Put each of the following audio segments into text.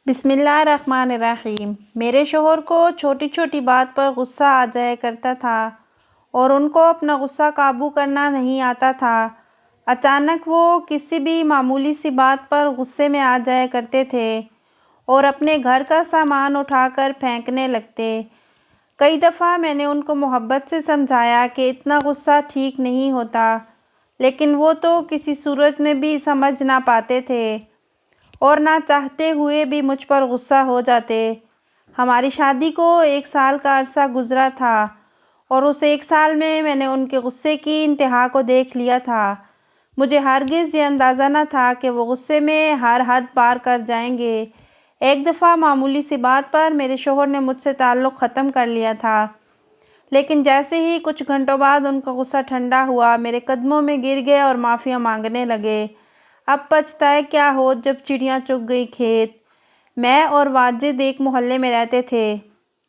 بسم اللہ الرحمن الرحیم۔ میرے شوہر کو چھوٹی چھوٹی بات پر غصہ آ جایا کرتا تھا اور ان کو اپنا غصہ قابو کرنا نہیں آتا تھا۔ اچانک وہ کسی بھی معمولی سی بات پر غصے میں آ جایا کرتے تھے اور اپنے گھر کا سامان اٹھا کر پھینکنے لگتے۔ کئی دفعہ میں نے ان کو محبت سے سمجھایا کہ اتنا غصہ ٹھیک نہیں ہوتا، لیکن وہ تو کسی صورت میں بھی سمجھ نہ پاتے تھے اور نہ چاہتے ہوئے بھی مجھ پر غصہ ہو جاتے۔ ہماری شادی کو 1 سال کا عرصہ گزرا تھا اور اس 1 سال میں نے ان کے غصے کی انتہا کو دیکھ لیا تھا۔ مجھے ہرگز یہ اندازہ نہ تھا کہ وہ غصے میں ہر حد پار کر جائیں گے۔ ایک دفعہ معمولی سی بات پر میرے شوہر نے مجھ سے تعلق ختم کر لیا تھا، لیکن جیسے ہی کچھ گھنٹوں بعد ان کا غصہ ٹھنڈا ہوا، میرے قدموں میں گر گئے اور معافی مانگنے لگے۔ اب پچھتائے کیا ہو جب چڑیاں چگ گئی کھیت۔ میں اور واجد ایک محلے میں رہتے تھے۔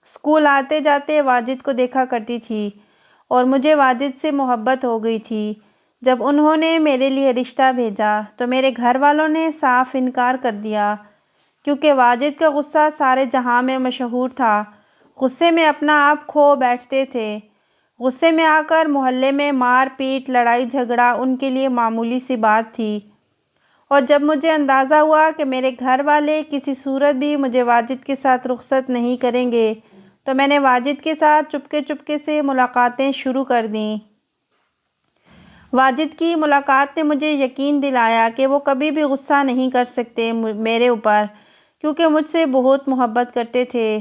اسکول آتے جاتے واجد کو دیکھا کرتی تھی اور مجھے واجد سے محبت ہو گئی تھی۔ جب انہوں نے میرے لیے رشتہ بھیجا تو میرے گھر والوں نے صاف انکار کر دیا، کیونکہ واجد کا غصہ سارے جہاں میں مشہور تھا۔ غصے میں اپنا آپ کھو بیٹھتے تھے۔ غصے میں آ کر محلے میں مار پیٹ، لڑائی جھگڑا ان کے لیے معمولی سی بات تھی۔ اور جب مجھے اندازہ ہوا کہ میرے گھر والے کسی صورت بھی مجھے واجد کے ساتھ رخصت نہیں کریں گے، تو میں نے واجد کے ساتھ چپکے چپکے سے ملاقاتیں شروع کر دیں۔ واجد کی ملاقات نے مجھے یقین دلایا کہ وہ کبھی بھی غصہ نہیں کر سکتے میرے اوپر، کیونکہ مجھ سے بہت محبت کرتے تھے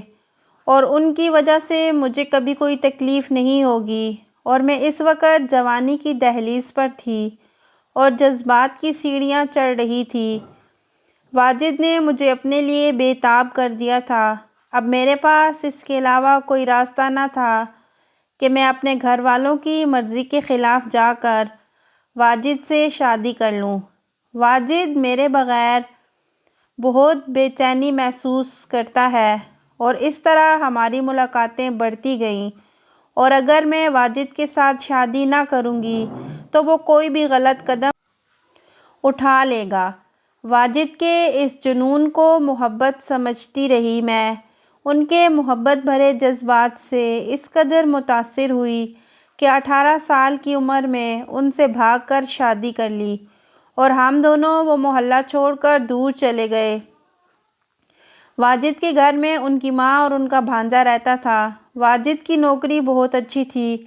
اور ان کی وجہ سے مجھے کبھی کوئی تکلیف نہیں ہوگی۔ اور میں اس وقت جوانی کی دہلیز پر تھی اور جذبات کی سیڑھیاں چڑھ رہی تھی۔ واجد نے مجھے اپنے لیے بے تاب کر دیا تھا۔ اب میرے پاس اس کے علاوہ کوئی راستہ نہ تھا کہ میں اپنے گھر والوں کی مرضی کے خلاف جا کر واجد سے شادی کر لوں۔ واجد میرے بغیر بہت بے چینی محسوس کرتا ہے اور اس طرح ہماری ملاقاتیں بڑھتی گئیں، اور اگر میں واجد کے ساتھ شادی نہ کروں گی تو وہ کوئی بھی غلط قدم اٹھا لے گا۔ واجد کے اس جنون کو محبت سمجھتی رہی میں۔ ان کے محبت بھرے جذبات سے اس قدر متاثر ہوئی کہ 18 سال کی عمر میں ان سے بھاگ کر شادی کر لی اور ہم دونوں وہ محلہ چھوڑ کر دور چلے گئے۔ واجد کے گھر میں ان کی ماں اور ان کا بھانجا رہتا تھا۔ واجد کی نوکری بہت اچھی تھی۔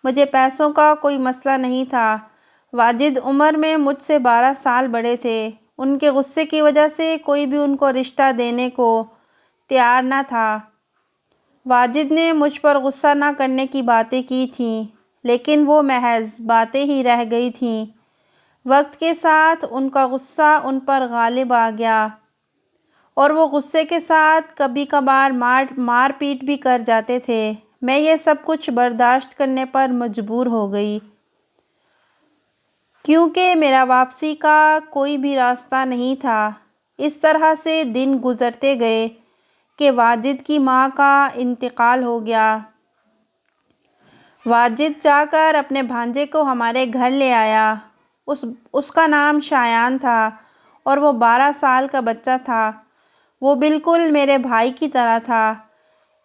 مجھے پیسوں کا کوئی مسئلہ نہیں تھا۔ واجد عمر میں مجھ سے 12 سال بڑے تھے۔ ان کے غصے کی وجہ سے کوئی بھی ان کو رشتہ دینے کو تیار نہ تھا۔ واجد نے مجھ پر غصہ نہ کرنے کی باتیں کی تھیں، لیکن وہ محض باتیں ہی رہ گئی تھیں۔ وقت کے ساتھ ان کا غصہ ان پر غالب آ گیا اور وہ غصے کے ساتھ کبھی کبھار مار پیٹ بھی کر جاتے تھے۔ میں یہ سب کچھ برداشت کرنے پر مجبور ہو گئی، کیونکہ میرا واپسی کا کوئی بھی راستہ نہیں تھا۔ اس طرح سے دن گزرتے گئے کہ واجد کی ماں کا انتقال ہو گیا۔ واجد جا کر اپنے بھانجے کو ہمارے گھر لے آیا۔ اس کا نام شایان تھا اور وہ 12 سال کا بچہ تھا۔ وہ بالکل میرے بھائی کی طرح تھا،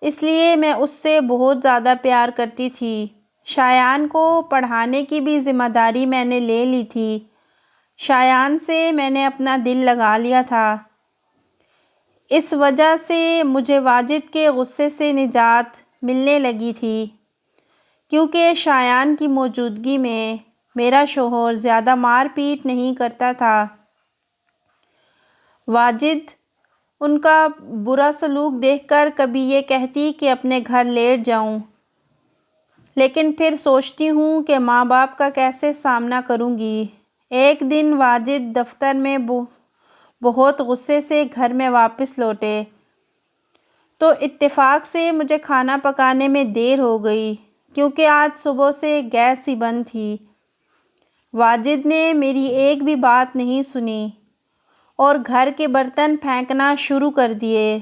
اس لیے میں اس سے بہت زیادہ پیار کرتی تھی۔ شایان کو پڑھانے کی بھی ذمہ داری میں نے لے لی تھی۔ شایان سے میں نے اپنا دل لگا لیا تھا۔ اس وجہ سے مجھے واجد کے غصے سے نجات ملنے لگی تھی، کیونکہ شایان کی موجودگی میں میرا شوہر زیادہ مار پیٹ نہیں کرتا تھا۔ واجد ان کا برا سلوک دیکھ کر کبھی یہ کہتی کہ اپنے گھر لیٹ جاؤں، لیکن پھر سوچتی ہوں کہ ماں باپ کا کیسے سامنا کروں گی۔ ایک دن واجد دفتر میں بہت غصے سے گھر میں واپس لوٹے تو اتفاق سے مجھے کھانا پکانے میں دیر ہو گئی، کیونکہ آج صبح سے گیس ہی بند تھی۔ واجد نے میری ایک بھی بات نہیں سنی اور گھر کے برتن پھینکنا شروع کر دیے۔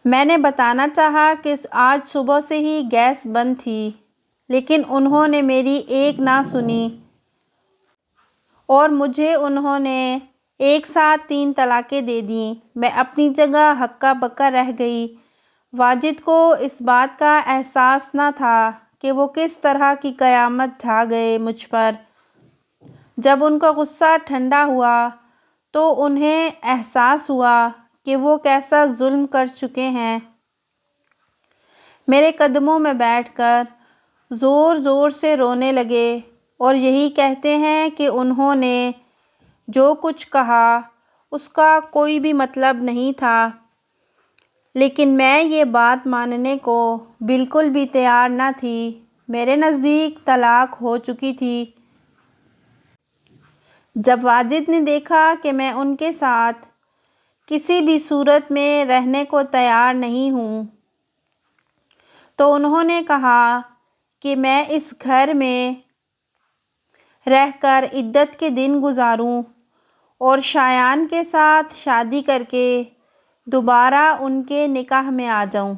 میں نے بتانا چاہا کہ آج صبح سے ہی گیس بند تھی، لیکن انہوں نے میری ایک نہ سنی اور مجھے انہوں نے ایک ساتھ 3 طلاقیں دے دیں۔ میں اپنی جگہ ہکا بکا رہ گئی۔ واجد کو اس بات کا احساس نہ تھا کہ وہ کس طرح کی قیامت ڈھا گئے مجھ پر۔ جب ان کا غصہ ٹھنڈا ہوا تو انہیں احساس ہوا کہ وہ کیسا ظلم کر چکے ہیں۔ میرے قدموں میں بیٹھ کر زور زور سے رونے لگے اور یہی کہتے ہیں کہ انہوں نے جو کچھ کہا اس کا کوئی بھی مطلب نہیں تھا، لیکن میں یہ بات ماننے کو بالکل بھی تیار نہ تھی۔ میرے نزدیک طلاق ہو چکی تھی۔ جب واجد نے دیکھا کہ میں ان کے ساتھ کسی بھی صورت میں رہنے کو تیار نہیں ہوں تو انہوں نے کہا کہ میں اس گھر میں رہ کر عدت کے دن گزاروں اور شایان کے ساتھ شادی کر کے دوبارہ ان کے نکاح میں آ جاؤں۔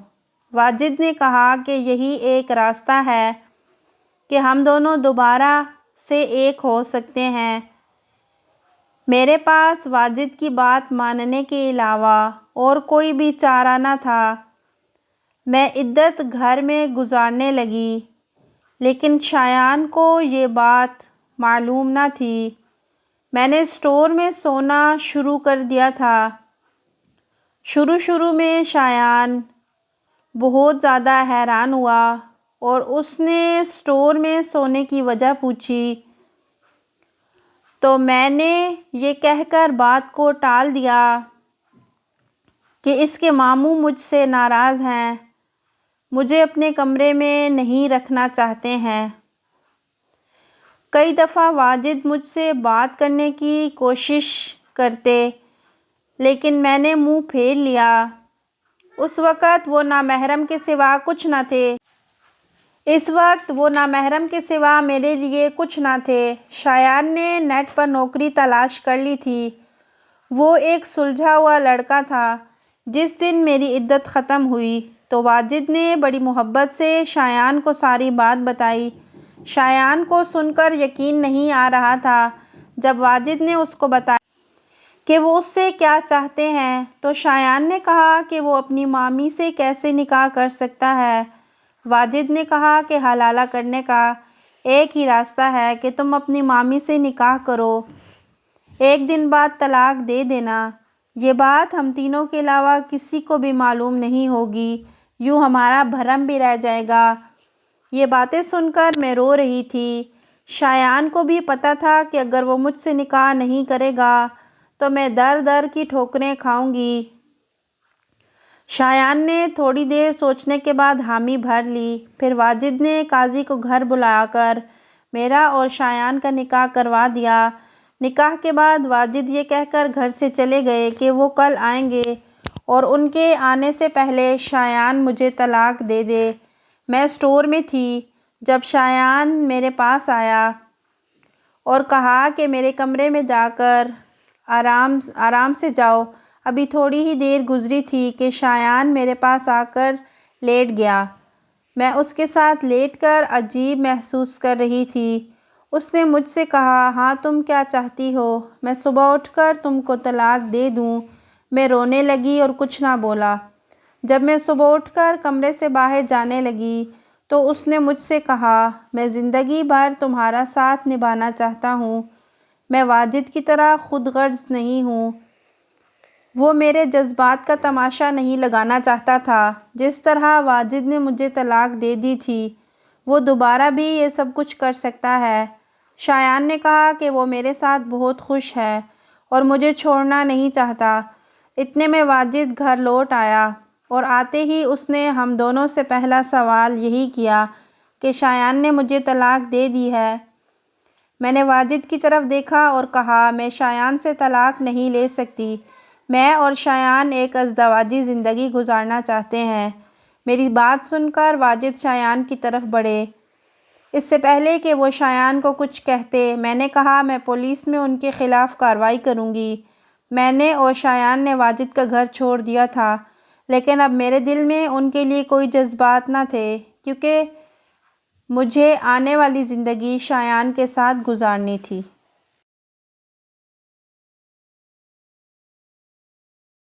واجد نے کہا کہ یہی ایک راستہ ہے کہ ہم دونوں دوبارہ سے ایک ہو سکتے ہیں۔ میرے پاس واجد کی بات ماننے کے علاوہ اور کوئی بھی چارہ نہ تھا۔ میں عدت گھر میں گزارنے لگی، لیکن شایان کو یہ بات معلوم نہ تھی۔ میں نے اسٹور میں سونا شروع کر دیا تھا۔ شروع میں شایان بہت زیادہ حیران ہوا اور اس نے اسٹور میں سونے کی وجہ پوچھی تو میں نے یہ کہہ کر بات کو ٹال دیا کہ اس کے ماموں مجھ سے ناراض ہیں، مجھے اپنے کمرے میں نہیں رکھنا چاہتے ہیں۔ کئی دفعہ واجد مجھ سے بات کرنے کی کوشش کرتے، لیکن میں نے منہ پھیر لیا۔ اس وقت وہ نامحرم کے سوا کچھ نہ تھے۔ میرے لیے کچھ نہ تھے۔ شایان نے نیٹ پر نوکری تلاش کر لی تھی۔ وہ ایک سلجھا ہوا لڑکا تھا۔ جس دن میری عدت ختم ہوئی تو واجد نے بڑی محبت سے شایان کو ساری بات بتائی۔ شایان کو سن کر یقین نہیں آ رہا تھا۔ جب واجد نے اس کو بتایا کہ وہ اس سے کیا چاہتے ہیں تو شایان نے کہا کہ وہ اپنی مامی سے کیسے نکاح کر سکتا ہے۔ واجد نے کہا کہ حلالہ کرنے کا ایک ہی راستہ ہے کہ تم اپنی مامی سے نکاح کرو، 1 دن بعد طلاق دے دینا۔ یہ بات ہم تینوں کے علاوہ کسی کو بھی معلوم نہیں ہوگی، یوں ہمارا بھرم بھی رہ جائے گا۔ یہ باتیں سن کر میں رو رہی تھی۔ شایان کو بھی پتہ تھا کہ اگر وہ مجھ سے نکاح نہیں کرے گا تو میں در در کی ٹھوکریں کھاؤں گی۔ شایان نے تھوڑی دیر سوچنے کے بعد حامی بھر لی۔ پھر واجد نے قاضی کو گھر بلا کر میرا اور شایان کا نکاح کروا دیا۔ نکاح کے بعد واجد یہ کہہ کر گھر سے چلے گئے کہ وہ کل آئیں گے اور ان کے آنے سے پہلے شایان مجھے طلاق دے دے۔ میں اسٹور میں تھی جب شایان میرے پاس آیا اور کہا کہ میرے کمرے میں جا کر آرام سے جاؤ۔ ابھی تھوڑی ہی دیر گزری تھی کہ شایان میرے پاس آ کر لیٹ گیا۔ میں اس کے ساتھ لیٹ کر عجیب محسوس کر رہی تھی۔ اس نے مجھ سے کہا، ہاں تم کیا چاہتی ہو؟ میں صبح اٹھ کر تم کو طلاق دے دوں؟ میں رونے لگی اور کچھ نہ بولا۔ جب میں صبح اٹھ کر کمرے سے باہر جانے لگی تو اس نے مجھ سے کہا، میں زندگی بھر تمہارا ساتھ نبھانا چاہتا ہوں۔ میں واجد کی طرح خود غرض نہیں ہوں۔ وہ میرے جذبات کا تماشا نہیں لگانا چاہتا تھا۔ جس طرح واجد نے مجھے طلاق دے دی تھی وہ دوبارہ بھی یہ سب کچھ کر سکتا ہے۔ شایان نے کہا کہ وہ میرے ساتھ بہت خوش ہے اور مجھے چھوڑنا نہیں چاہتا۔ اتنے میں واجد گھر لوٹ آیا اور آتے ہی اس نے ہم دونوں سے پہلا سوال یہی کیا کہ شایان نے مجھے طلاق دے دی ہے۔ میں نے واجد کی طرف دیکھا اور کہا، میں شایان سے طلاق نہیں لے سکتی۔ میں اور شایان ایک ازدواجی زندگی گزارنا چاہتے ہیں۔ میری بات سن کر واجد شایان کی طرف بڑھے۔ اس سے پہلے کہ وہ شایان کو کچھ کہتے میں نے کہا، میں پولیس میں ان کے خلاف کارروائی کروں گی۔ میں نے اور شایان نے واجد کا گھر چھوڑ دیا تھا، لیکن اب میرے دل میں ان کے لیے کوئی جذبات نہ تھے کیونکہ مجھے آنے والی زندگی شایان کے ساتھ گزارنی تھی۔